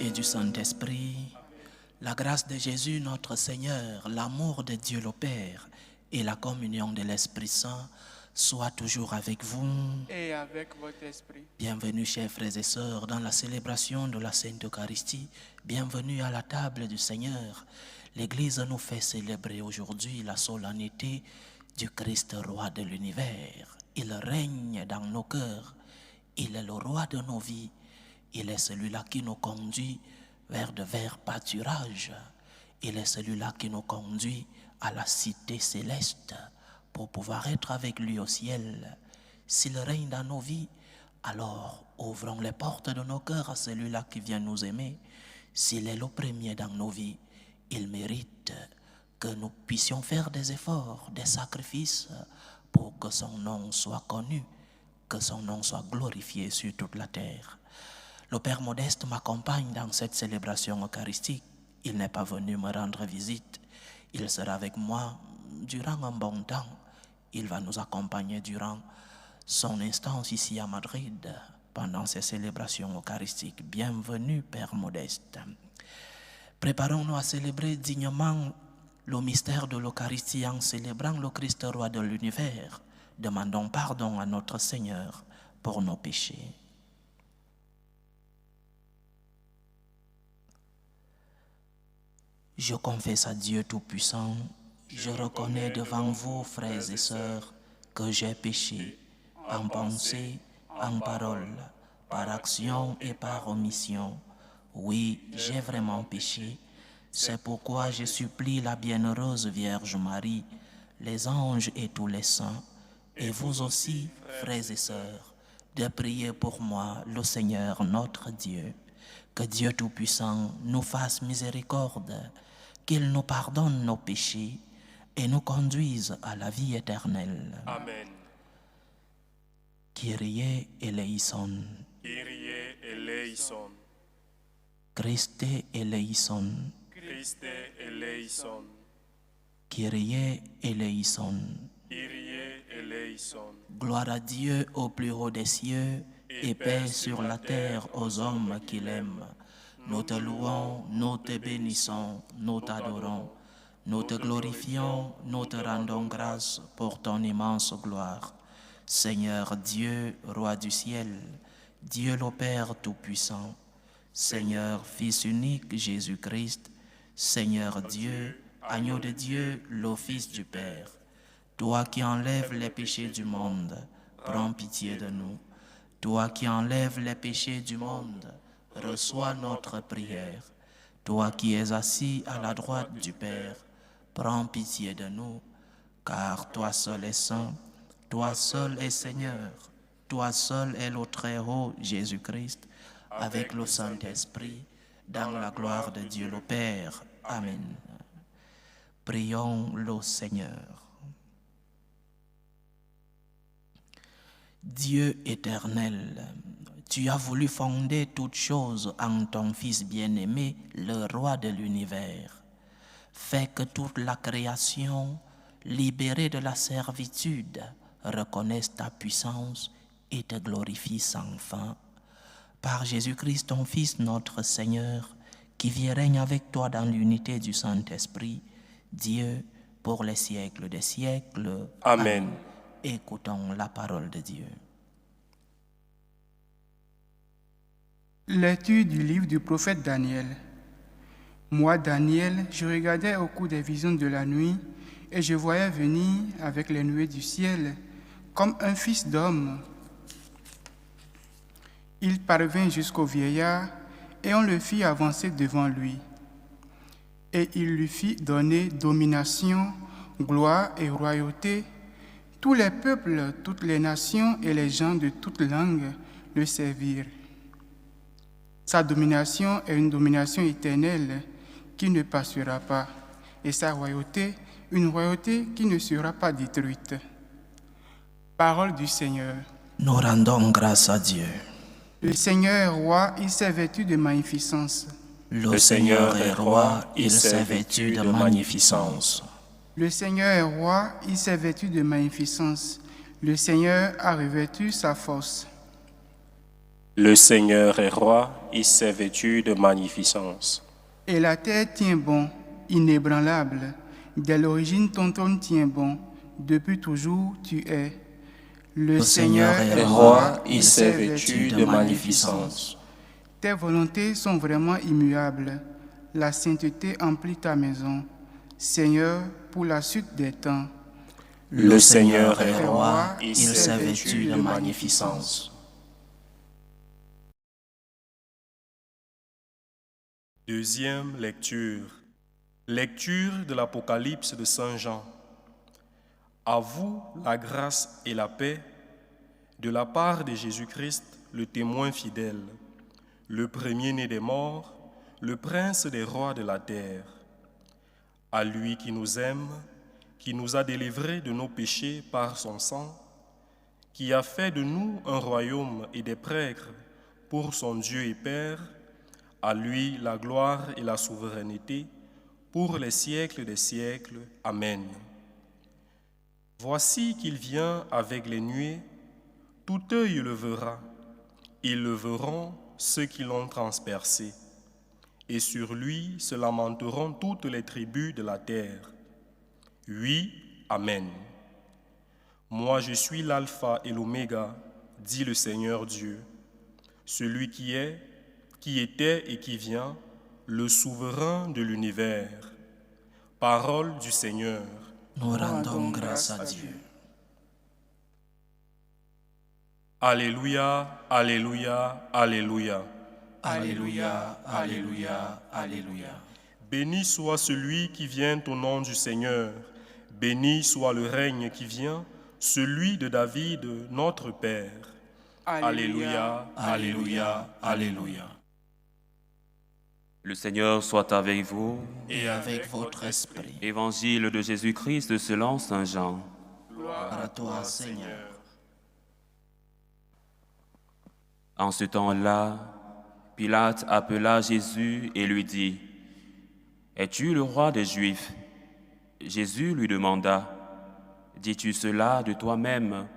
et du Saint-Esprit, la grâce de Jésus notre Seigneur, l'amour de Dieu le Père et la communion de l'Esprit Saint soient toujours avec vous. Et avec votre esprit. Bienvenue, chers frères et sœurs, dans la célébration de la Sainte Eucharistie. Bienvenue à la table du Seigneur. L'Église nous fait célébrer aujourd'hui la solennité du Christ roi de l'univers. Il règne dans nos cœurs. Il est le roi de nos vies. Il est celui-là qui nous conduit vers de verts pâturages. Il est celui-là qui nous conduit à la cité céleste pour pouvoir être avec lui au ciel. S'il règne dans nos vies, alors ouvrons les portes de nos cœurs à celui-là qui vient nous aimer. S'il est le premier dans nos vies, il mérite que nous puissions faire des efforts, des sacrifices pour que son nom soit connu, que son nom soit glorifié sur toute la terre. Le Père Modeste m'accompagne dans cette célébration eucharistique. Il n'est pas venu me rendre visite. Il sera avec moi durant un bon temps. Il va nous accompagner durant son instance ici à Madrid pendant ces célébrations eucharistiques. Bienvenue, Père Modeste. Préparons-nous à célébrer dignement le mystère de l'Eucharistie en célébrant le Christ roi de l'univers. Demandons pardon à notre Seigneur pour nos péchés. Je confesse à Dieu Tout-Puissant, je reconnais devant vous, frères et sœurs, que j'ai péché en pensée, en parole, par action et par omission. Oui, j'ai vraiment péché. C'est pourquoi je supplie la bienheureuse Vierge Marie, les anges et tous les saints, et vous aussi, frères et sœurs, de prier pour moi, le Seigneur notre Dieu. Que Dieu Tout-Puissant nous fasse miséricorde, qu'il nous pardonne nos péchés et nous conduise à la vie éternelle. Amen. Kyrie eleison. Kyrie eleison. Christe eleison. Christe eleison. Kyrie eleison. Kyrie eleison. Gloire à Dieu au plus haut des cieux et paix sur la terre aux hommes qu'il aime. Nous te louons, nous te bénissons, nous t'adorons, nous te glorifions, nous te rendons grâce pour ton immense gloire. Seigneur Dieu, Roi du ciel, Dieu le Père Tout-Puissant, Seigneur Fils unique Jésus-Christ, Seigneur Dieu, Agneau de Dieu, le Fils du Père, toi qui enlèves les péchés du monde, prends pitié de nous. Toi qui enlèves les péchés du monde, reçois notre prière. Toi qui es assis à la droite du Père, prends pitié de nous, car toi seul es saint, toi seul es Seigneur, toi seul es le Très-Haut Jésus-Christ, avec le Saint-Esprit, dans la gloire de Dieu le Père. Amen. Prions le Seigneur. Dieu éternel, tu as voulu fonder toutes choses en ton Fils bien-aimé, le roi de l'univers. Fais que toute la création, libérée de la servitude, reconnaisse ta puissance et te glorifie sans fin. Par Jésus-Christ, ton Fils, notre Seigneur, qui vit et règne avec toi dans l'unité du Saint-Esprit, Dieu, pour les siècles des siècles. Amen. Écoutons la parole de Dieu. Lecture du livre du prophète Daniel. Moi, Daniel, je regardais au cours des visions de la nuit, et je voyais venir avec les nuées du ciel, comme un fils d'homme. Il parvint jusqu'au vieillard, et on le fit avancer devant lui. Et il lui fit donner domination, gloire et royauté. Tous les peuples, toutes les nations et les gens de toutes langues le servirent. Sa domination est une domination éternelle qui ne passera pas, et sa royauté, une royauté qui ne sera pas détruite. Parole du Seigneur. Nous rendons grâce à Dieu. Le Seigneur est roi, il s'est vêtu de magnificence. Le Seigneur est roi, il s'est vêtu de magnificence. Le Seigneur est roi, il s'est vêtu de magnificence. Le Seigneur a revêtu sa force. Le Seigneur est roi, il s'est vêtu de magnificence. Et la terre tient bon, inébranlable. Dès l'origine, ton trône tient bon. Depuis toujours, tu es. Le Seigneur est Roi, il s'est vêtu de magnificence. Tes volontés sont vraiment immuables. La sainteté emplit ta maison. Seigneur, pour la suite des temps. Le Seigneur est roi, il il s'est s'est vêtu vêtu de de magnificence. Deuxième lecture. Lecture de l'Apocalypse de Saint Jean. À vous la grâce et la paix de la part de Jésus-Christ, le témoin fidèle, le premier-né des morts, le prince des rois de la terre. À lui qui nous aime, qui nous a délivrés de nos péchés par son sang, qui a fait de nous un royaume et des prêtres pour son Dieu et Père, à lui la gloire et la souveraineté pour les siècles des siècles. Amen. Voici qu'il vient avec les nuées, tout œil le verra, ils le verront ceux qui l'ont transpercé, et sur lui se lamenteront toutes les tribus de la terre. Oui, Amen. Moi je suis l'alpha et l'oméga, dit le Seigneur Dieu, celui qui est, qui était et qui vient, le souverain de l'univers. Parole du Seigneur. Nous rendons grâce à Dieu. Alléluia, Alléluia, Alléluia. Alléluia, Alléluia, Alléluia. Béni soit celui qui vient au nom du Seigneur. Béni soit le règne qui vient, celui de David, notre Père. Alléluia, Alléluia, Alléluia. Le Seigneur soit avec vous. Et avec votre esprit. Évangile de Jésus-Christ selon Saint Jean. Gloire à toi, Seigneur. En ce temps-là, Pilate appela Jésus et lui dit, « Es-tu le roi des Juifs ?» Jésus lui demanda, « Dis-tu cela de toi-même,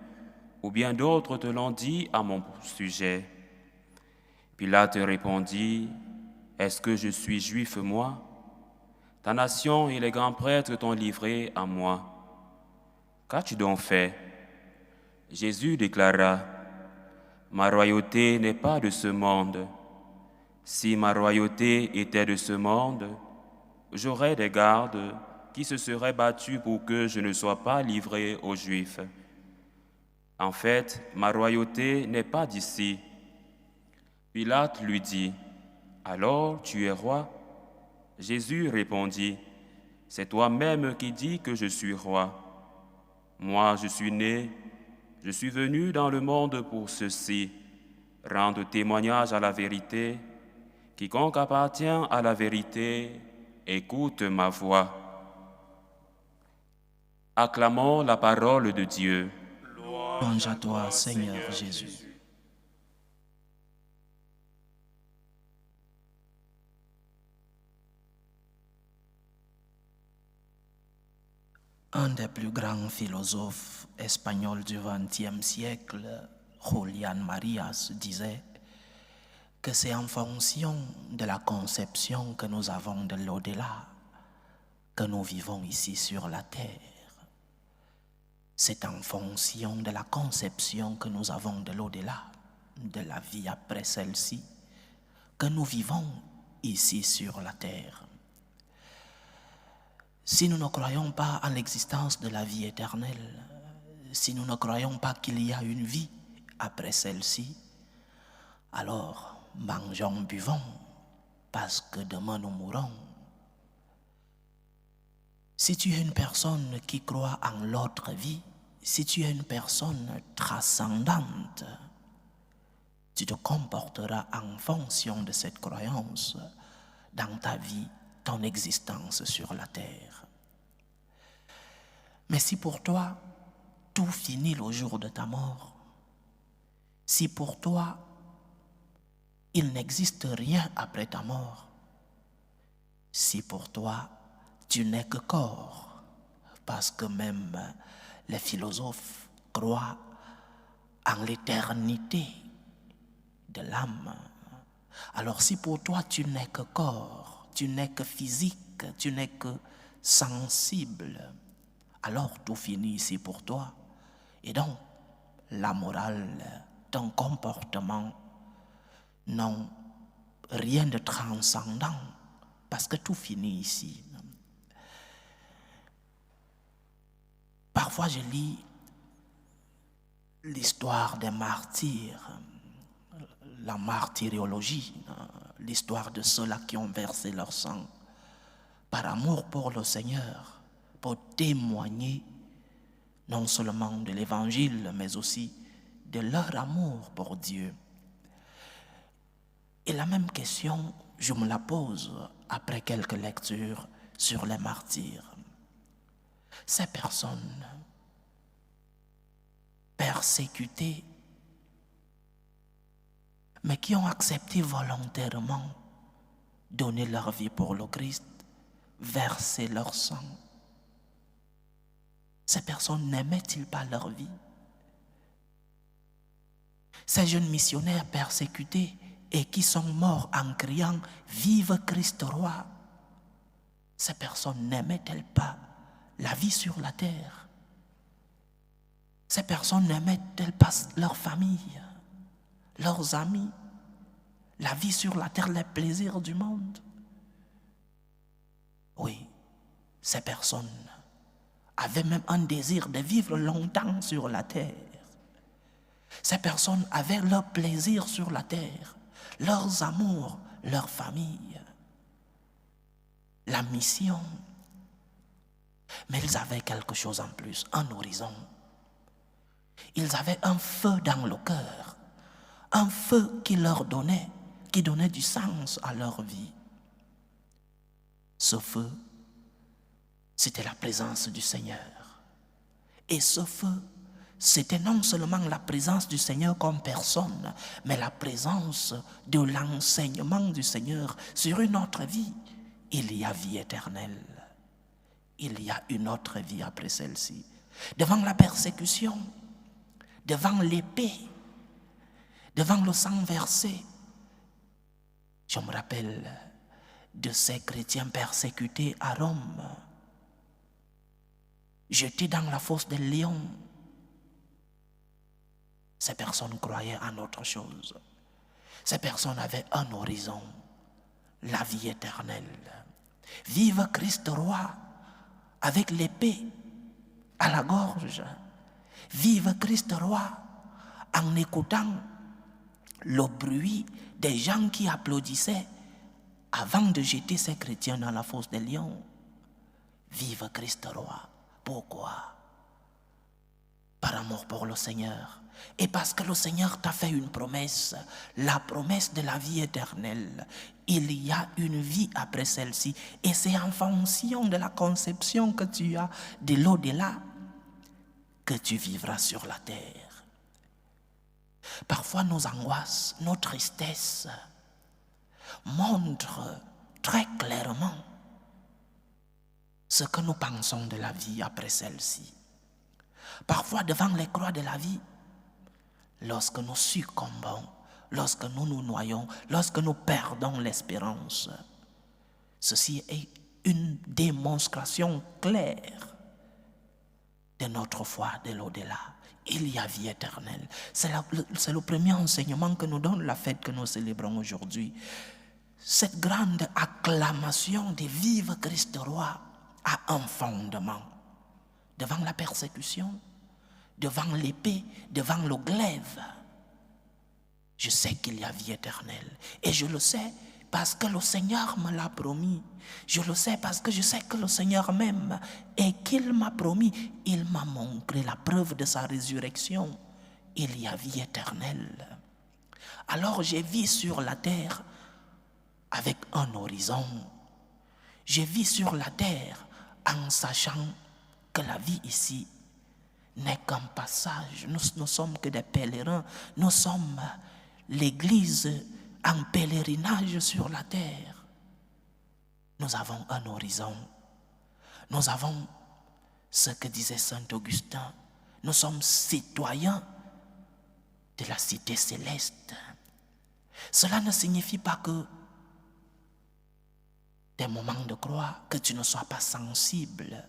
ou bien d'autres te l'ont dit à mon sujet ?» Pilate répondit, « Est-ce que je suis juif, moi ? Ta nation et les grands prêtres t'ont livré à moi. Qu'as-tu donc fait ?» Jésus déclara, « Ma royauté n'est pas de ce monde. Si ma royauté était de ce monde, j'aurais des gardes qui se seraient battus pour que je ne sois pas livré aux Juifs. En fait, ma royauté n'est pas d'ici. » Pilate lui dit, « Alors tu es roi ?» Jésus répondit, « C'est toi-même qui dis que je suis roi. Moi, je suis né, je suis venu dans le monde pour ceci, rendre témoignage à la vérité. Quiconque appartient à la vérité, écoute ma voix. » Acclamons la parole de Dieu. Louange à toi, Seigneur Jésus. Un des plus grands philosophes espagnols du XXe siècle, Julián Marías, disait que c'est en fonction de la conception que nous avons de l'au-delà que nous vivons ici sur la terre. C'est en fonction de la conception que nous avons de l'au-delà, de la vie après celle-ci, que nous vivons ici sur la terre. Si nous ne croyons pas en l'existence de la vie éternelle, si nous ne croyons pas qu'il y a une vie après celle-ci, alors mangeons, buvons, parce que demain nous mourrons. Si tu es une personne qui croit en l'autre vie, si tu es une personne transcendante, tu te comporteras en fonction de cette croyance dans ta vie, ton existence sur la terre. Mais si pour toi, tout finit le jour de ta mort, si pour toi, il n'existe rien après ta mort, si pour toi, tu n'es que corps, parce que même les philosophes croient en l'éternité de l'âme. Alors si pour toi tu n'es que corps, tu n'es que physique, tu n'es que sensible, alors tout finit ici pour toi. Et donc, la morale, ton comportement n'ont rien de transcendant parce que tout finit ici. Parfois, je lis l'histoire des martyrs, la martyriologie, l'histoire de ceux-là qui ont versé leur sang par amour pour le Seigneur, pour témoigner non seulement de l'Évangile, mais aussi de leur amour pour Dieu. Et la même question, je me la pose après quelques lectures sur les martyrs. Ces personnes persécutées, mais qui ont accepté volontairement donner leur vie pour le Christ, verser leur sang. Ces personnes n'aimaient-ils pas leur vie? Ces jeunes missionnaires persécutés et qui sont morts en criant « Vive Christ roi », ces personnes n'aimaient-elles pas la vie sur la terre? Ces personnes n'aimaient-elles pas leur famille, leurs amis, la vie sur la terre, les plaisirs du monde? Oui, ces personnes avaient même un désir de vivre longtemps sur la terre. Ces personnes avaient leur plaisir sur la terre, leurs amours, leur famille, la mission. Mais ils avaient quelque chose en plus, un horizon. Ils avaient un feu dans le cœur, un feu qui leur donnait, qui donnait du sens à leur vie. Ce feu, c'était la présence du Seigneur. Et ce feu, c'était non seulement la présence du Seigneur comme personne, mais la présence de l'enseignement du Seigneur sur une autre vie. Il y a vie éternelle. Il y a une autre vie après celle-ci. Devant la persécution, devant l'épée, devant le sang versé, je me rappelle de ces chrétiens persécutés à Rome, jetés dans la fosse des lions. Ces personnes croyaient en autre chose. Ces personnes avaient un horizon, la vie éternelle. Vive Christ roi, avec l'épée à la gorge. Vive Christ roi, en écoutant le bruit des gens qui applaudissaient avant de jeter ces chrétiens dans la fosse des lions. Vive Christ roi. Pourquoi? Par amour pour le Seigneur. Et parce que le Seigneur t'a fait une promesse, la promesse de la vie éternelle. Il y a une vie après celle-ci. Et c'est en fonction de la conception que tu as de l'au-delà que tu vivras sur la terre. Parfois nos angoisses, nos tristesses montrent très clairement ce que nous pensons de la vie après celle-ci. Parfois devant les croix de la vie, lorsque nous succombons, lorsque nous nous noyons, lorsque nous perdons l'espérance, ceci est une démonstration claire de notre foi de l'au-delà. Il y a vie éternelle. C'est le premier enseignement que nous donne la fête que nous célébrons aujourd'hui. Cette grande acclamation de Vive Christ roi a un fondement. Devant la persécution, devant l'épée, devant le glaive, je sais qu'il y a vie éternelle. Et je le sais parce que le Seigneur me l'a promis. Je le sais parce que je sais que le Seigneur m'aime et qu'il m'a promis. Il m'a montré la preuve de sa résurrection. Il y a vie éternelle. Alors je vis sur la terre avec un horizon. Je vis sur la terre en sachant que la vie ici n'est qu'un passage. Nous ne sommes que des pèlerins. Nous sommes l'Église en pèlerinage sur la terre. Nous avons un horizon. Nous avons ce que disait Saint Augustin. Nous sommes citoyens de la cité céleste. Cela ne signifie pas que des moments de croix, que tu ne sois pas sensible.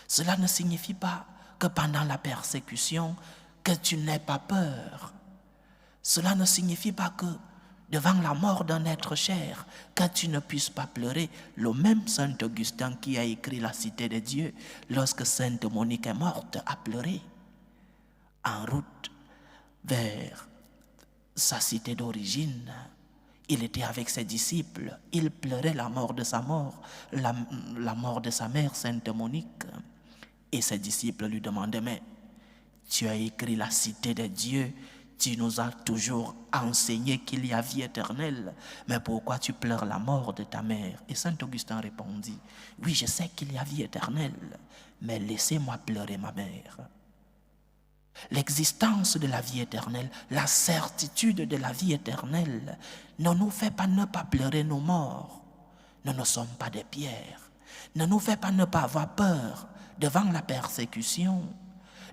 Cela ne signifie pas que pendant la persécution, que tu n'aies pas peur. Cela ne signifie pas que devant la mort d'un être cher, que tu ne puisses pas pleurer. Le même Saint Augustin qui a écrit La Cité de Dieu, lorsque Sainte Monique est morte, a pleuré. En route vers sa cité d'origine, il était avec ses disciples, il pleurait la mort de sa mort de sa mère, Sainte Monique. Et ses disciples lui demandaient, mais tu as écrit La Cité de Dieu, tu nous as toujours enseigné qu'il y a vie éternelle, mais pourquoi tu pleures la mort de ta mère? Et Saint Augustin répondit, oui, je sais qu'il y a vie éternelle, mais laissez-moi pleurer ma mère. L'existence de la vie éternelle, la certitude de la vie éternelle ne nous fait pas ne pas pleurer nos morts. Nous ne sommes pas des pierres. Ne nous fait pas ne pas avoir peur devant la persécution,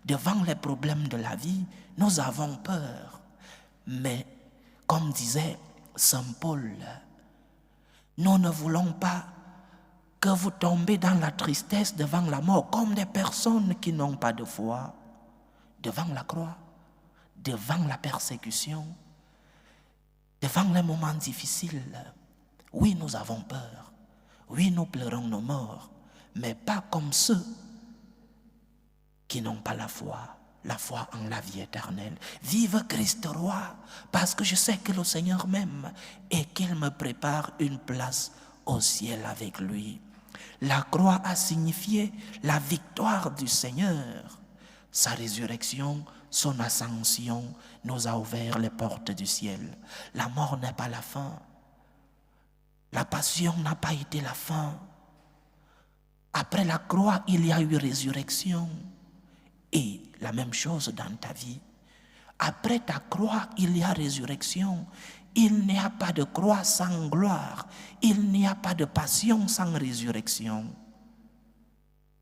devant les problèmes de la vie. Nous avons peur. Mais, comme disait Saint Paul, nous ne voulons pas que vous tombez dans la tristesse devant la mort comme des personnes qui n'ont pas de foi. Devant la croix, devant la persécution, devant les moments difficiles, oui, nous avons peur. Oui, nous pleurons nos morts, mais pas comme ceux qui n'ont pas la foi en la vie éternelle. Vive Christ roi, parce que je sais que le Seigneur m'aime et qu'il me prépare une place au ciel avec lui. La croix a signifié la victoire du Seigneur. Sa résurrection, son ascension nous a ouvert les portes du ciel. La mort n'est pas la fin. La passion n'a pas été la fin. Après la croix, il y a eu résurrection. Et la même chose dans ta vie. Après ta croix, il y a résurrection. Il n'y a pas de croix sans gloire. Il n'y a pas de passion sans résurrection.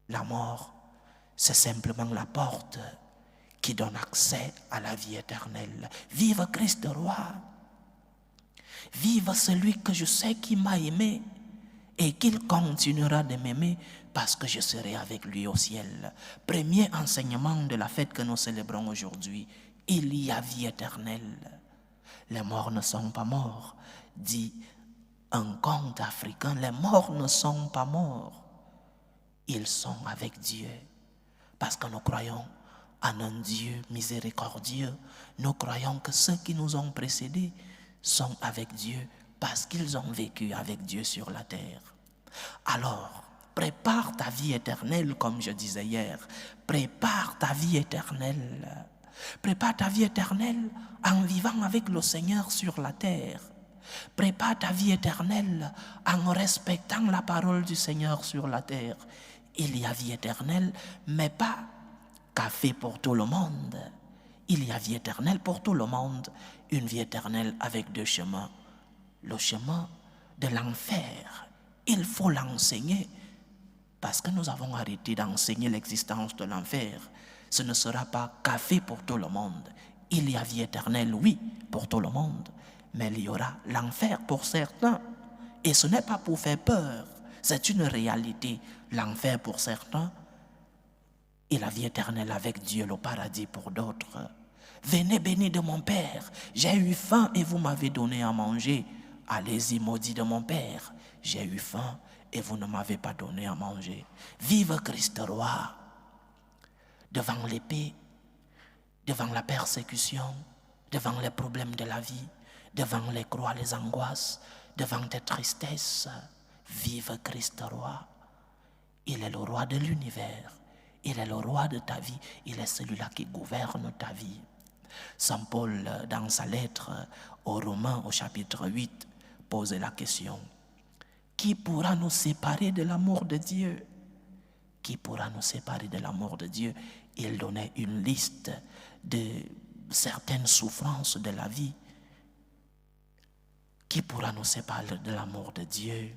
La mort, c'est simplement la porte qui donne accès à la vie éternelle. Vive Christ roi. Vive celui que je sais qui m'a aimé et qu'il continuera de m'aimer parce que je serai avec lui au ciel. Premier enseignement de la fête que nous célébrons aujourd'hui, il y a vie éternelle. Les morts ne sont pas morts, dit un conte africain. Les morts ne sont pas morts, ils sont avec Dieu. Parce que nous croyons en un Dieu miséricordieux. Nous croyons que ceux qui nous ont précédés sont avec Dieu parce qu'ils ont vécu avec Dieu sur la terre. Alors, prépare ta vie éternelle, comme je disais hier. Prépare ta vie éternelle. Prépare ta vie éternelle en vivant avec le Seigneur sur la terre. Prépare ta vie éternelle en respectant la parole du Seigneur sur la terre. Il y a vie éternelle, mais pas café pour tout le monde. Il y a vie éternelle pour tout le monde. Une vie éternelle avec deux chemins. Le chemin de l'enfer, il faut l'enseigner. Parce que nous avons arrêté d'enseigner l'existence de l'enfer. Ce ne sera pas café pour tout le monde. Il y a vie éternelle, oui, pour tout le monde. Mais il y aura l'enfer pour certains. Et ce n'est pas pour faire peur. C'est une réalité. L'enfer pour certains et la vie éternelle avec Dieu, le paradis pour d'autres. Venez bénis de mon Père. J'ai eu faim et vous m'avez donné à manger. Allez-y, maudits de mon Père. J'ai eu faim et vous ne m'avez pas donné à manger. Vive Christ roi. Devant l'épée, devant la persécution, devant les problèmes de la vie, devant les croix, les angoisses, devant tes tristesses, vive Christ roi. Il est le roi de l'univers. Il est le roi de ta vie. Il est celui-là qui gouverne ta vie. Saint Paul, dans sa lettre aux Romains, au chapitre 8, posait la question. Qui pourra nous séparer de l'amour de Dieu? Qui pourra nous séparer de l'amour de Dieu? Il donnait une liste de certaines souffrances de la vie. Qui pourra nous séparer de l'amour de Dieu?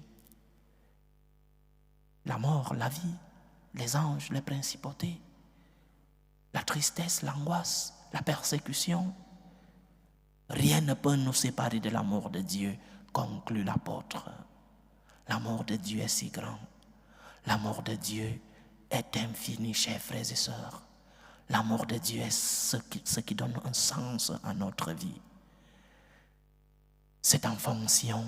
La mort, la vie, les anges, les principautés, la tristesse, l'angoisse, la persécution. Rien ne peut nous séparer de l'amour de Dieu, conclut l'apôtre. L'amour de Dieu est si grand. L'amour de Dieu est infini, chers frères et sœurs. L'amour de Dieu est ce qui donne un sens à notre vie. C'est en fonction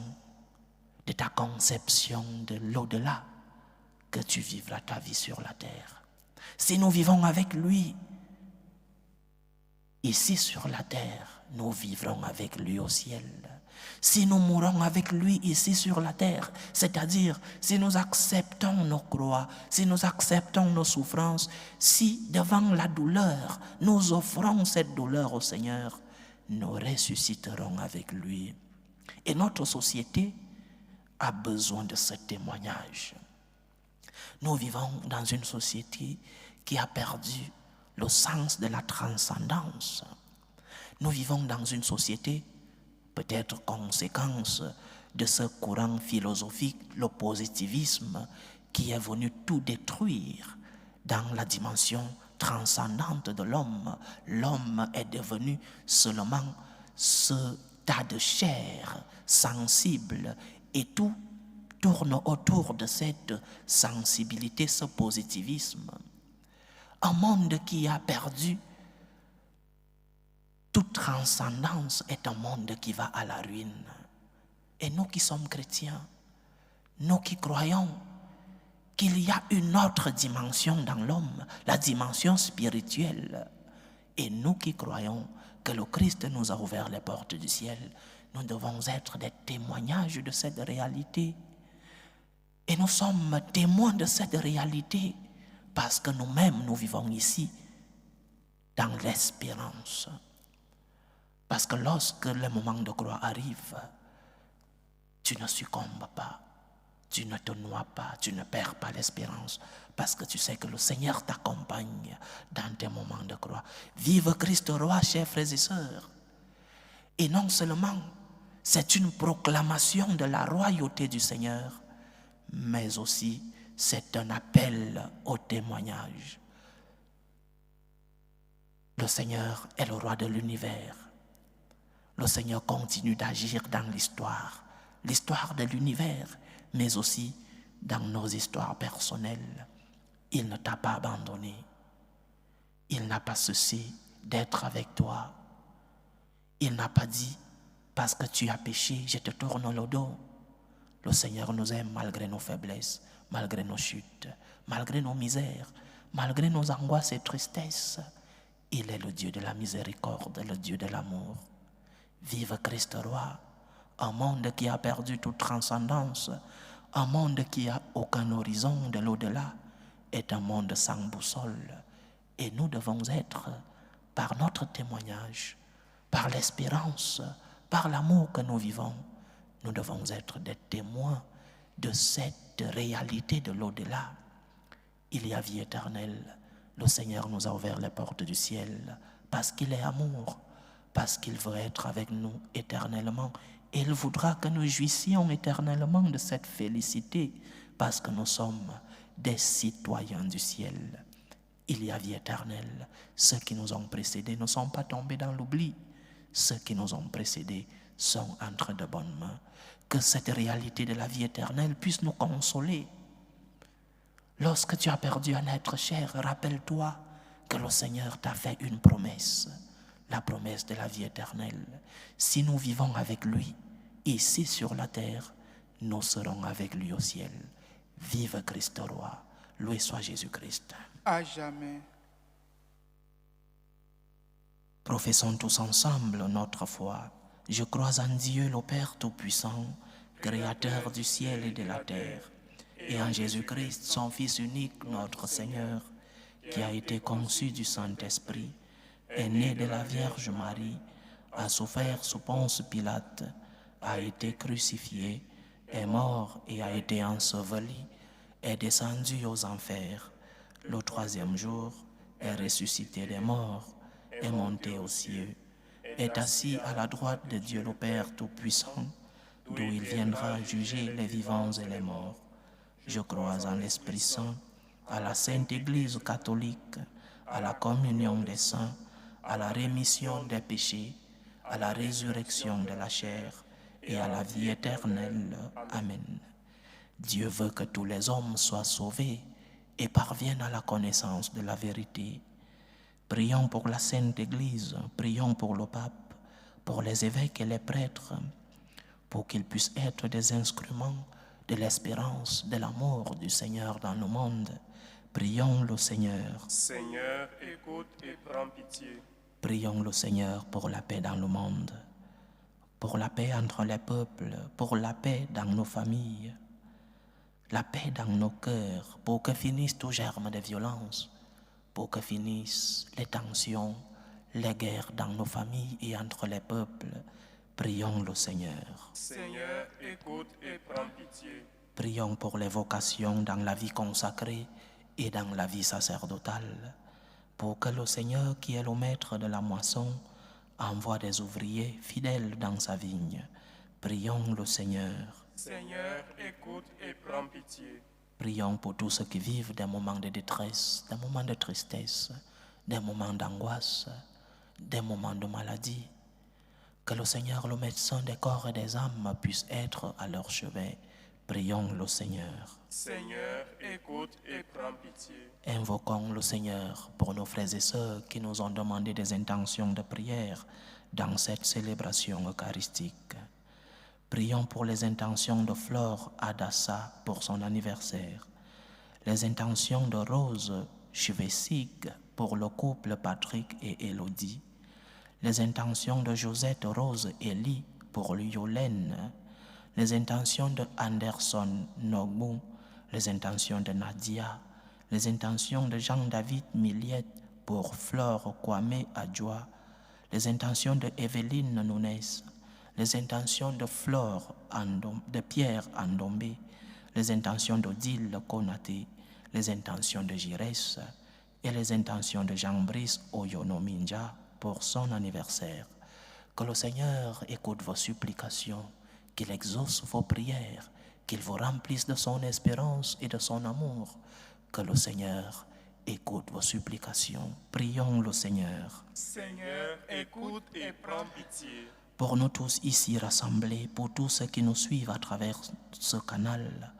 de ta conception de l'au-delà que tu vivras ta vie sur la terre. Si nous vivons avec lui, ici sur la terre, nous vivrons avec lui au ciel. Si nous mourons avec lui ici sur la terre, c'est-à-dire si nous acceptons nos croix, si nous acceptons nos souffrances, si devant la douleur, nous offrons cette douleur au Seigneur, nous ressusciterons avec lui. Et notre société a besoin de ce témoignage. Nous vivons dans une société qui a perdu le sens de la transcendance. Nous vivons dans une société, peut-être conséquence de ce courant philosophique, le positivisme, qui est venu tout détruire dans la dimension transcendante de l'homme. L'homme est devenu seulement ce tas de chair sensible et tout tourne autour de cette sensibilité, ce positivisme. Un monde qui a perdu toute transcendance est un monde qui va à la ruine. Et nous qui sommes chrétiens, nous qui croyons qu'il y a une autre dimension dans l'homme, la dimension spirituelle, et nous qui croyons que le Christ nous a ouvert les portes du ciel, nous devons être des témoignages de cette réalité. Et nous sommes témoins de cette réalité parce que nous-mêmes, nous vivons ici dans l'espérance. Parce que lorsque le moment de croix arrive, tu ne succombes pas, tu ne te noies pas, tu ne perds pas l'espérance, parce que tu sais que le Seigneur t'accompagne dans tes moments de croix. Vive Christ roi, chers frères et sœurs. Et non seulement, c'est une proclamation de la royauté du Seigneur, mais aussi c'est un appel au témoignage. Le Seigneur est le roi de l'univers. Le Seigneur continue d'agir dans l'histoire de l'univers, mais aussi dans nos histoires personnelles. Il ne t'a pas abandonné. Il n'a pas cessé d'être avec toi. Il n'a pas dit, parce que tu as péché, je te tourne le dos. Le Seigneur nous aime malgré nos faiblesses, malgré nos chutes, malgré nos misères, malgré nos angoisses et tristesses. Il est le Dieu de la miséricorde, le Dieu de l'amour. Vive Christ roi, un monde qui a perdu toute transcendance, un monde qui n'a aucun horizon de l'au-delà, est un monde sans boussole. Et nous devons être, par notre témoignage, par l'espérance, par l'amour que nous vivons, nous devons être des témoins de cette réalité de l'au-delà. Il y a vie éternelle. Le Seigneur nous a ouvert les portes du ciel parce qu'il est amour, parce qu'il veut être avec nous éternellement. Et il voudra que nous jouissions éternellement de cette félicité parce que nous sommes des citoyens du ciel. Il y a vie éternelle. Ceux qui nous ont précédés ne sont pas tombés dans l'oubli. Ceux qui nous ont précédés sont entre de bonnes mains. Que cette réalité de la vie éternelle puisse nous consoler. Lorsque tu as perdu un être cher, rappelle-toi que le Seigneur t'a fait une promesse, la promesse de la vie éternelle. Si nous vivons avec lui, ici sur la terre, nous serons avec lui au ciel. Vive Christ roi, loué soit Jésus-Christ. À jamais. Professons tous ensemble notre foi. Je crois en Dieu le Père Tout-Puissant, Créateur du ciel et de la terre, et en Jésus-Christ, son Fils unique, notre Seigneur, qui a été conçu du Saint-Esprit, est né de la Vierge Marie, a souffert sous Ponce Pilate, a été crucifié, est mort et a été enseveli, est descendu aux enfers. Le troisième jour, est ressuscité des morts, est monté aux cieux, est assis à la droite de Dieu le Père Tout-Puissant, d'où il viendra juger les vivants et les morts. Je crois en l'Esprit Saint, à la Sainte Église catholique, à la communion des saints, à la rémission des péchés, à la résurrection de la chair et à la vie éternelle. Amen. Dieu veut que tous les hommes soient sauvés et parviennent à la connaissance de la vérité. Prions pour la Sainte Église, prions pour le pape, pour les évêques et les prêtres, pour qu'ils puissent être des instruments de l'espérance de l'amour du Seigneur dans le monde. Prions le Seigneur. Seigneur, écoute et prends pitié. Prions le Seigneur pour la paix dans le monde, pour la paix entre les peuples, pour la paix dans nos familles, la paix dans nos cœurs, pour que finissent tout germe de violence, pour que finissent les tensions, les guerres dans nos familles et entre les peuples. Prions le Seigneur. Seigneur, écoute et prends pitié. Prions pour les vocations dans la vie consacrée et dans la vie sacerdotale, pour que le Seigneur, qui est le maître de la moisson, envoie des ouvriers fidèles dans sa vigne. Prions le Seigneur. Seigneur, écoute et prends pitié. Prions pour tous ceux qui vivent des moments de détresse, des moments de tristesse, des moments d'angoisse, des moments de maladie. Que le Seigneur, le médecin des corps et des âmes, puisse être à leur chevet. Prions le Seigneur. Seigneur, écoute et prends pitié. Invoquons le Seigneur pour nos frères et sœurs qui nous ont demandé des intentions de prière dans cette célébration eucharistique. Prions pour les intentions de Flore Adassa pour son anniversaire, les intentions de Rose Chevessig pour le couple Patrick et Élodie, les intentions de Josette Rose Elie pour Yolène, les intentions de Anderson Nogbu, les intentions de Nadia, les intentions de Jean-David Milliette pour Flore Kwame Adjoa, les intentions de Evelyne Nunes, les intentions de de Pierre Andombe, les intentions d'Odile Konaté, les intentions de Girès et les intentions de Jean-Brice Oyonominja pour son anniversaire. Que le Seigneur écoute vos supplications, qu'il exauce vos prières, qu'il vous remplisse de son espérance et de son amour. Que le Seigneur écoute vos supplications. Prions le Seigneur. Seigneur, écoute et prends pitié. Pour nous tous ici rassemblés, pour tous ceux qui nous suivent à travers ce canal,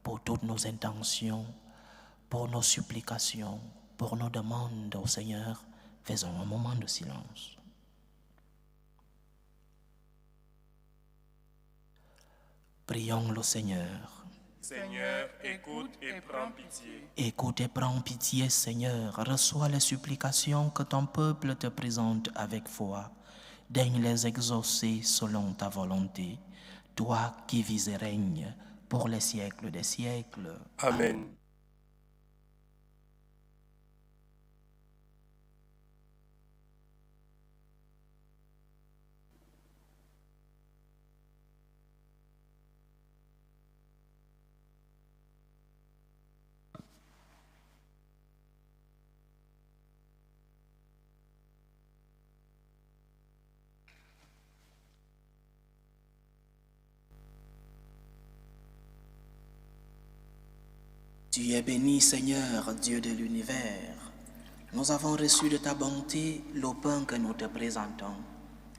pour toutes nos intentions, pour nos supplications, pour nos demandes au Seigneur, faisons un moment de silence. Prions le Seigneur. Seigneur, écoute et prends pitié. Écoute et prends pitié, Seigneur. Reçois les supplications que ton peuple te présente avec foi. Daigne les exaucer selon ta volonté, toi qui vis et règnes pour les siècles des siècles. Amen. Tu es béni, Seigneur, Dieu de l'univers. Nous avons reçu de ta bonté le pain que nous te présentons,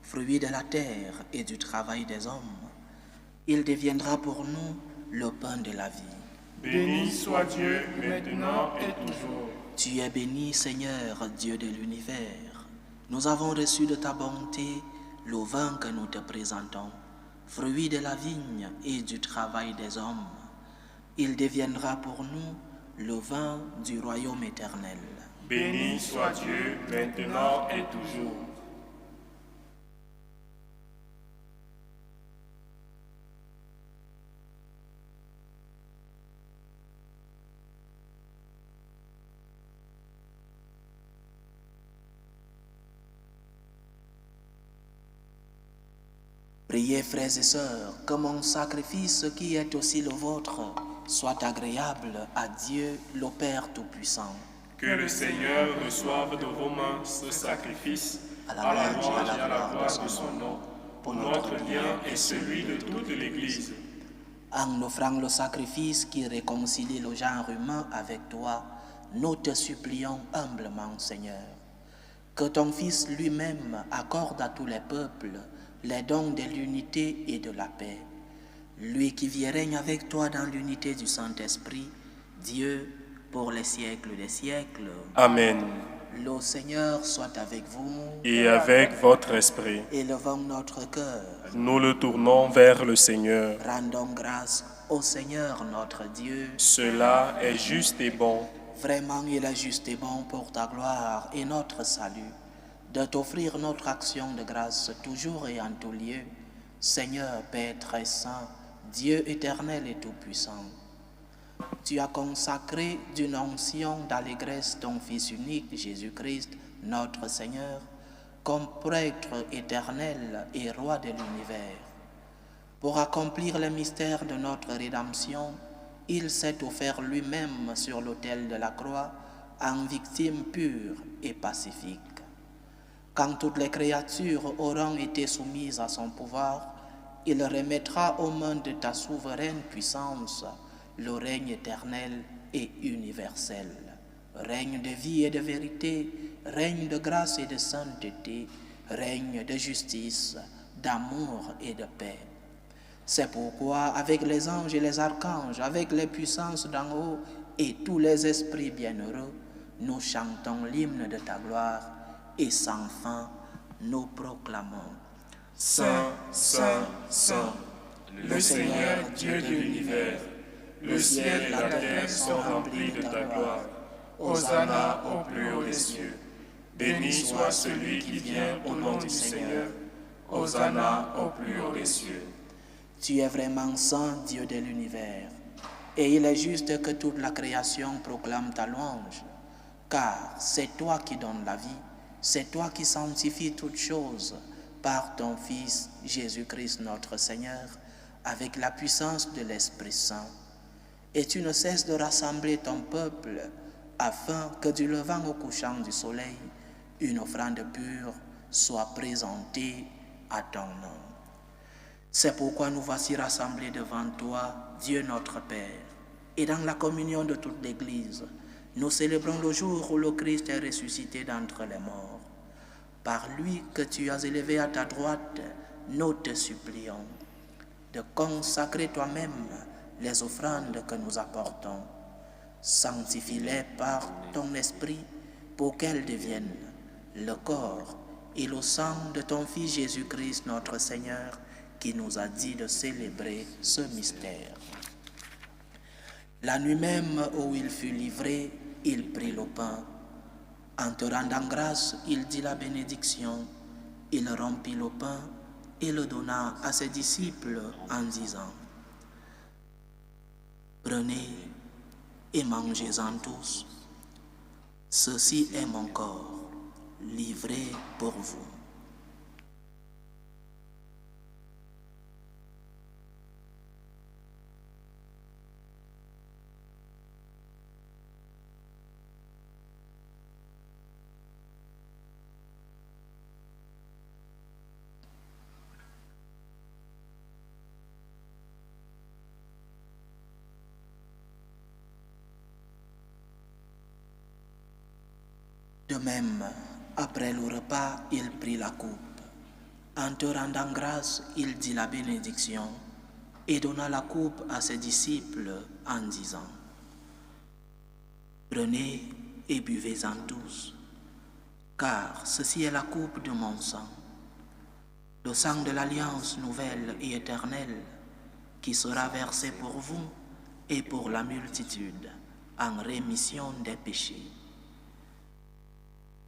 fruit de la terre et du travail des hommes. Il deviendra pour nous le pain de la vie. Béni soit Dieu, maintenant et toujours. Tu es béni, Seigneur, Dieu de l'univers. Nous avons reçu de ta bonté le vin que nous te présentons, fruit de la vigne et du travail des hommes. Il deviendra pour nous le vin du royaume éternel. Béni soit Dieu, maintenant et toujours. Priez, frères et sœurs, que mon sacrifice qui est aussi le vôtre soit agréable à Dieu, le Père Tout-Puissant. Que le Seigneur reçoive de vos mains ce sacrifice à à la louange et à la gloire de son nom, pour notre bien et celui de toute l'Église. En offrant le sacrifice qui réconcilie le genre humain avec toi, nous te supplions humblement, Seigneur, Que ton Fils lui-même accorde à tous les peuples les dons de l'unité et de la paix. Lui qui vit et règne avec toi dans l'unité du Saint-Esprit, Dieu, pour les siècles des siècles. Amen. Le Seigneur soit avec vous. Et avec votre esprit, Élevons notre cœur. nous le tournons vers le Seigneur. Rendons grâce au Seigneur notre Dieu. Cela est juste et bon. Vraiment, il est juste et bon pour ta gloire et notre salut, de t'offrir notre action de grâce toujours et en tout lieu. Seigneur, Père très saint, Dieu éternel et tout-puissant, tu as consacré d'une onction d'allégresse ton Fils unique, Jésus-Christ, notre Seigneur, comme prêtre éternel et roi de l'univers. Pour accomplir le mystère de notre rédemption, il s'est offert lui-même sur l'autel de la croix en victime pure et pacifique. Quand toutes les créatures auront été soumises à son pouvoir, il remettra aux mains de ta souveraine puissance le règne éternel et universel, règne de vie et de vérité, règne de grâce et de sainteté, règne de justice, d'amour et de paix. C'est pourquoi, avec les anges et les archanges, avec les puissances d'en haut et tous les esprits bienheureux, nous chantons l'hymne de ta gloire et sans fin nous proclamons. Saint, Saint, Saint, le Seigneur Dieu de l'univers, le ciel et la terre sont remplis de ta gloire. Hosanna au plus haut des cieux. Béni soit celui qui vient au nom du Seigneur. Hosanna au plus haut des cieux. Tu es vraiment saint, Dieu de l'univers, et il est juste que toute la création proclame ta louange, car c'est toi qui donnes la vie, c'est toi qui sanctifies toutes choses par ton Fils Jésus-Christ notre Seigneur, avec la puissance de l'Esprit Saint. Et tu ne cesses de rassembler ton peuple, afin que du levant au couchant du soleil, une offrande pure soit présentée à ton nom. C'est pourquoi nous voici rassemblés devant toi, Dieu notre Père, et dans la communion de toute l'Église, nous célébrons le jour où le Christ est ressuscité d'entre les morts. Par lui que tu as élevé à ta droite, nous te supplions de consacrer toi-même les offrandes que nous apportons. Sanctifie-les par ton esprit pour qu'elles deviennent le corps et le sang de ton Fils Jésus-Christ notre Seigneur, qui nous a dit de célébrer ce mystère. La nuit même où il fut livré, il prit le pain. En te rendant grâce, il dit la bénédiction. Il rompit le pain et le donna à ses disciples en disant: Prenez et mangez-en tous. Ceci est mon corps, livré pour vous. De même, après le repas, il prit la coupe. En te rendant grâce, il dit la bénédiction et donna la coupe à ses disciples en disant: Prenez et buvez-en tous, car ceci est la coupe de mon sang, le sang de l'alliance nouvelle et éternelle, qui sera versé pour vous et pour la multitude en rémission des péchés.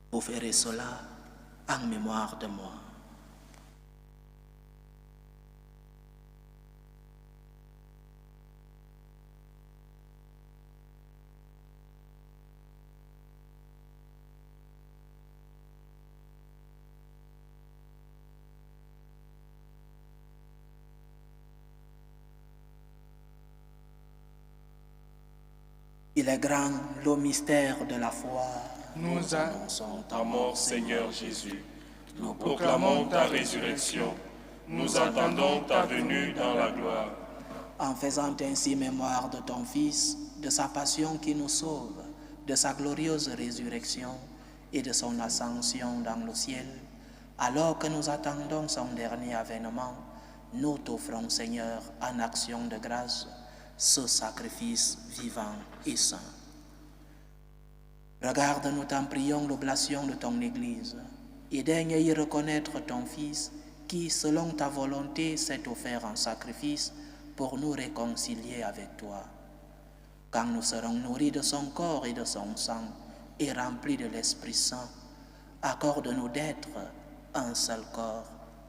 Vous ferez cela en mémoire de moi. Il est grand le mystère de la foi. Nous annonçons Ta mort, Seigneur Jésus. Nous proclamons ta résurrection. Nous attendons ta venue dans la gloire. En faisant ainsi mémoire de ton Fils, de sa passion qui nous sauve, de sa glorieuse résurrection et de son ascension dans le ciel, alors que nous attendons son dernier avènement, nous t'offrons, Seigneur, en action de grâce, ce sacrifice vivant et saint. Regarde, nous t'en prions, l'oblation de ton Église, et daigne y reconnaître ton Fils, qui, selon ta volonté, s'est offert en sacrifice pour nous réconcilier avec toi. Quand nous serons nourris de son corps et de son sang, et remplis de l'Esprit Saint, accorde-nous d'être un seul corps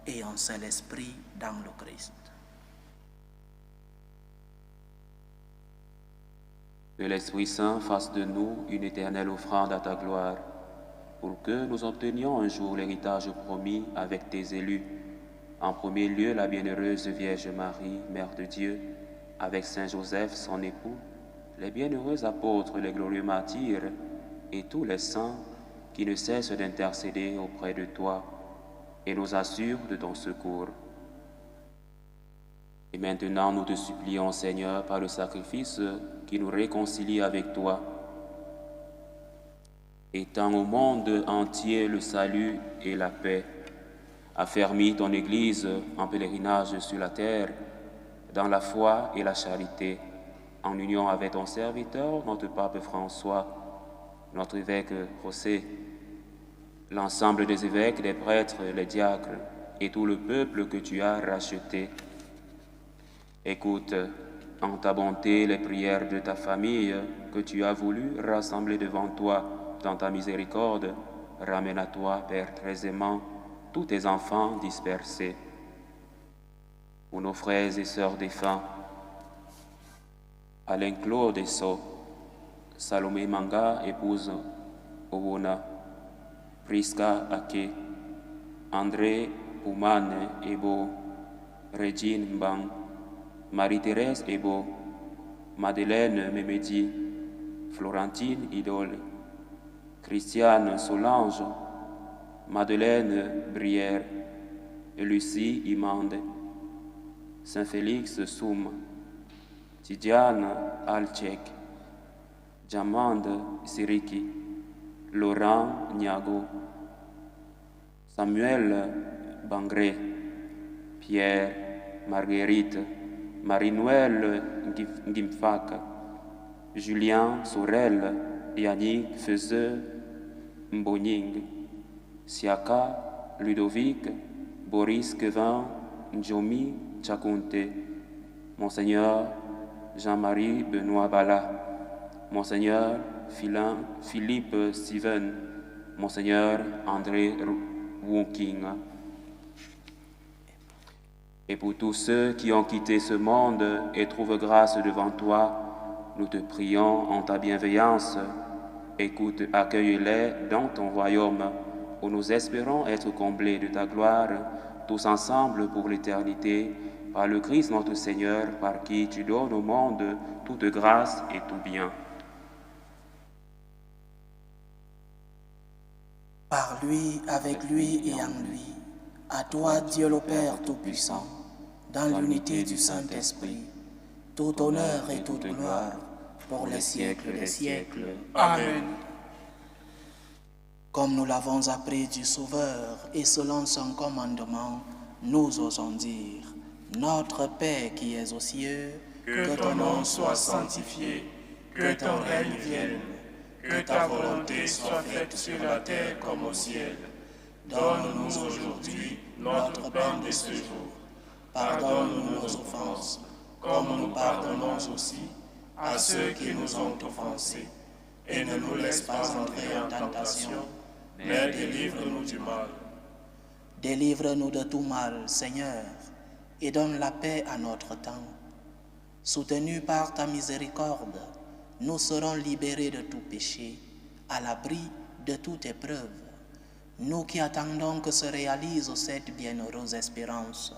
et un seul esprit dans le Christ. Que l'Esprit Saint fasse de nous une éternelle offrande à ta gloire, pour que nous obtenions un jour l'héritage promis avec tes élus. En premier lieu, la bienheureuse Vierge Marie, Mère de Dieu, avec Saint Joseph, son époux, les bienheureux apôtres, les glorieux martyrs, et tous les saints qui ne cessent d'intercéder auprès de toi et nous assurent de ton secours. Et maintenant, nous te supplions, Seigneur, par le sacrifice qui nous réconcilie avec toi, étends au monde entier le salut et la paix. Affermis ton Église en pèlerinage sur la terre, dans la foi et la charité, en union avec ton serviteur, notre pape François, notre évêque José, l'ensemble des évêques, des prêtres, les diacres et tout le peuple que tu as racheté. Écoute en ta bonté les prières de ta famille que tu as voulu rassembler devant toi dans ta miséricorde. Ramène à toi, Père très aimant, tous tes enfants dispersés. Pour nos frères et sœurs défunts, Alain Claude Esso, Salomé Manga, épouse Owona, Priska Ake, André Oumane Ebo, Régine Mbang, Marie-Thérèse Ebo, Madeleine Memedi, Florentine Idole, Christiane Solange, Madeleine Brière, Lucie Imande, Saint-Félix Soum, Tidiane Alchek, Jamande Siriki, Laurent Niago, Samuel Bangré, Pierre, Marguerite, Marie-Noël Ngimfaka, Julien Sorel, Yannick Fezeux Mboning, Siaka Ludovic, Boris Kevin Njomi Tchakounte, Monseigneur Jean-Marie Benoît Bala, Monseigneur Philippe Steven, Monseigneur André Wonking. Et pour tous ceux qui ont quitté ce monde et trouvent grâce devant toi, nous te prions en ta bienveillance. Écoute, accueille-les dans ton royaume, où nous espérons être comblés de ta gloire, tous ensemble pour l'éternité, par le Christ notre Seigneur, par qui tu donnes au monde toute grâce et tout bien. Par lui, avec lui et en lui, à toi, Dieu le Père Tout-Puissant, dans l'unité du Saint-Esprit, tout honneur et toute gloire pour les siècles des siècles. Amen. Comme nous l'avons appris du Sauveur et selon son commandement, nous osons dire: Notre Père qui es aux cieux, Que ton nom soit sanctifié, que ton règne vienne, que ta volonté soit faite sur la terre comme au ciel. Donne-nous aujourd'hui notre pain de ce jour. Pardonne-nous nos offenses, comme nous pardonnons aussi à ceux qui nous ont offensés. Et ne nous laisse pas entrer en tentation, mais délivre-nous du mal. Délivre-nous de tout mal, Seigneur, et donne la paix à notre temps. Soutenus par ta miséricorde, nous serons libérés de tout péché, à l'abri de toute épreuve. Nous qui attendons que se réalise cette bienheureuse espérance,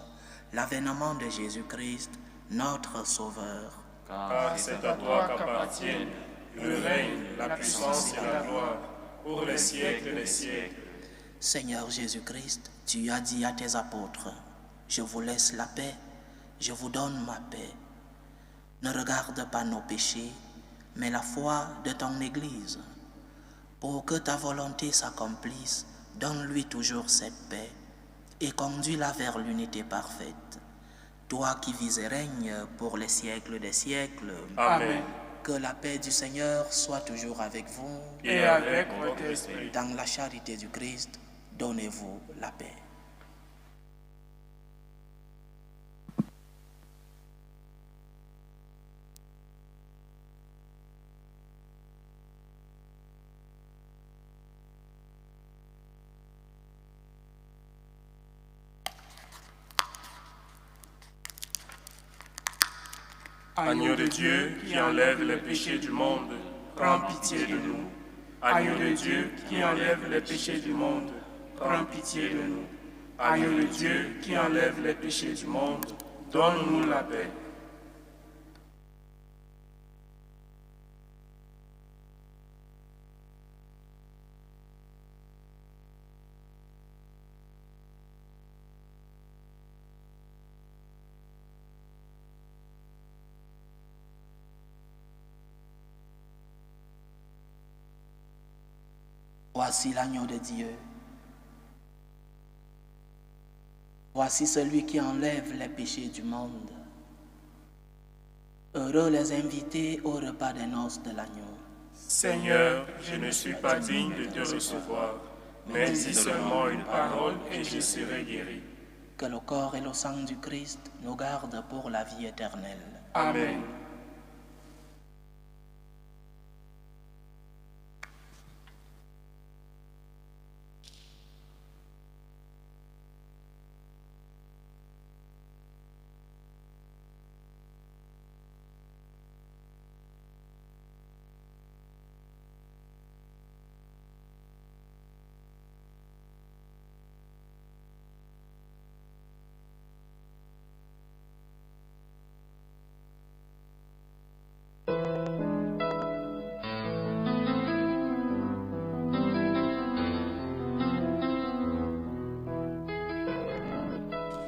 l'avènement de Jésus-Christ, notre Sauveur. Car c'est à toi qu'appartiennent le règne, la puissance et la gloire, pour les siècles des siècles. Seigneur Jésus-Christ, tu as dit à tes apôtres: Je vous laisse la paix, je vous donne ma paix. Ne regarde pas nos péchés, mais la foi de ton Église. Pour que ta volonté s'accomplisse, donne-lui toujours cette paix et conduis-la vers l'unité parfaite. Toi qui vis et règnes pour les siècles des siècles. Amen. Que la paix du Seigneur soit toujours avec vous. Et avec votre esprit. Dans la charité du Christ, donnez-vous la paix. Agneau de Dieu qui enlève les péchés du monde, prends pitié de nous. Agneau de Dieu qui enlève les péchés du monde, prends pitié de nous. Agneau de Dieu qui enlève les péchés du monde, donne-nous la paix. Voici l'agneau de Dieu. Voici celui qui enlève les péchés du monde. Heureux les invités au repas des noces de l'agneau. Seigneur, je ne suis pas digne de te recevoir, mais dis seulement une parole et je serai guéri. Que le corps et le sang du Christ nous gardent pour la vie éternelle. Amen.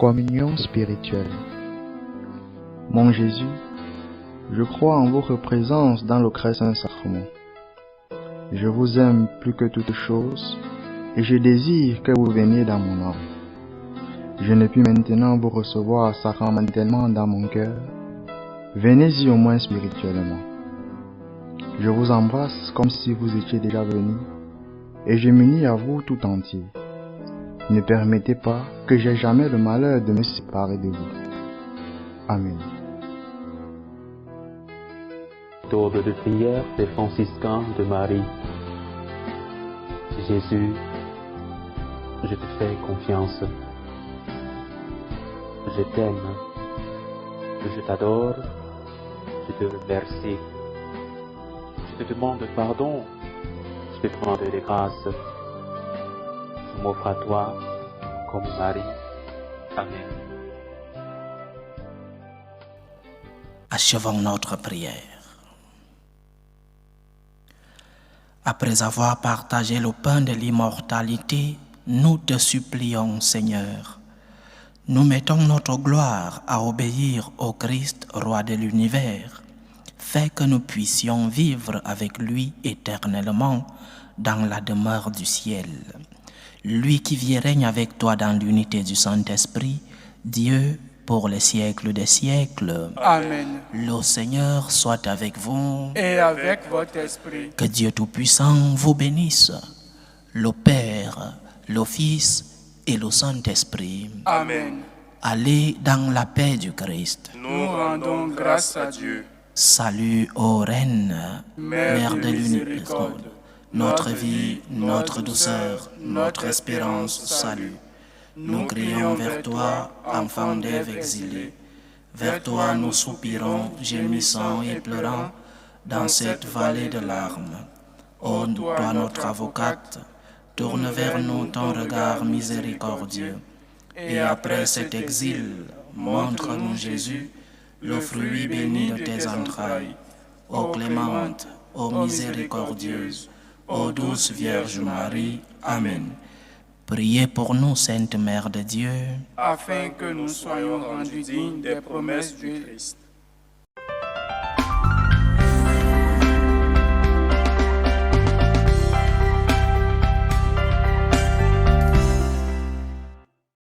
Communion spirituelle. Mon Jésus, je crois en votre présence dans le très saint sacrement. Je vous aime plus que toute chose et je désire que vous veniez dans mon âme. Je ne puis maintenant vous recevoir sacramentellement dans mon cœur. Venez-y au moins spirituellement. Je vous embrasse comme si vous étiez déjà venu et je m'unis à vous tout entier. Ne permettez pas que j'aie jamais le malheur de me séparer de vous. Amen. L'aube de prière des franciscains de Marie. Jésus, je te fais confiance. Je t'aime. Je t'adore. Je te remercie. Je te demande pardon. Je te demande des grâces. Je m'offre à toi comme Marie. Amen. Achevons notre prière. Après avoir partagé le pain de l'immortalité, nous te supplions, Seigneur. Nous mettons notre gloire à obéir au Christ, roi de l'univers. Fais que nous puissions vivre avec lui éternellement dans la demeure du ciel. Lui qui vit et règne avec toi dans l'unité du Saint-Esprit, Dieu pour les siècles des siècles. Amen. Le Seigneur soit avec vous. Et avec votre esprit. Que Dieu Tout-Puissant vous bénisse, le Père, le Fils et le Saint-Esprit. Amen. Allez dans la paix du Christ. Nous rendons grâce à Dieu. Salut, ô Reine, Mère Mère de l'Unisonde, notre vie, notre douceur, notre espérance, salut. Nous crions vers toi, enfant d'Ève exilée. Vers toi nous soupirons, gémissant et pleurant, dans cette vallée de larmes. Ô toi notre avocate, tourne vers nous ton regard miséricordieux. Et après cet exil, montre-nous Jésus, le fruit béni de tes entrailles. Ô clémente, ô miséricordieuse, ô douce Vierge Marie. Amen. Priez pour nous, Sainte Mère de Dieu, afin que nous soyons rendus dignes des promesses du Christ.